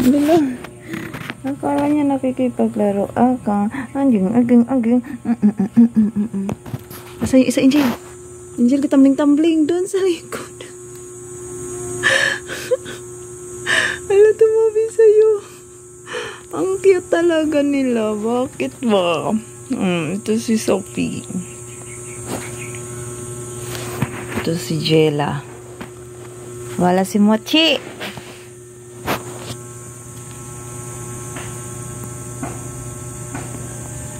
Lalo. Akala niya nakikipaglaro. Aging. Asa yung isa, Angel? Angel, katambling-tambling doon sa likod. Hala, tumabi sa'yo. Ang cute talaga nila. Bakit ba? Ito si Sophie. Ito si Jella. Wala si Mochi.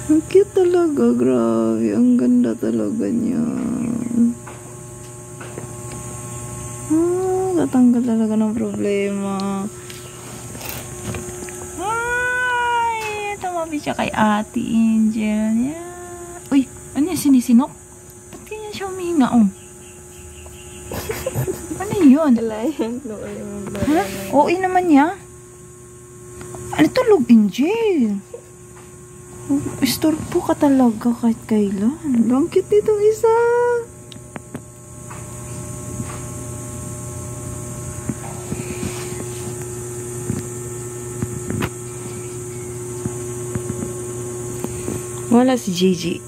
Ang cute talaga, grabe. Ang ganda talaga niya. Katanggal talaga ng problema. Ay, tumabi siya kay Ate Angel. Yeah. Uy, ano yan, sinisinok? Ba't ganyan siya humihinga, oh? Ano yun? Ha? Oo naman niya. Ano tulog, Angel? Istorbo ka talaga kahit kailan. Ang cute nitong isa. Wala si Gigi.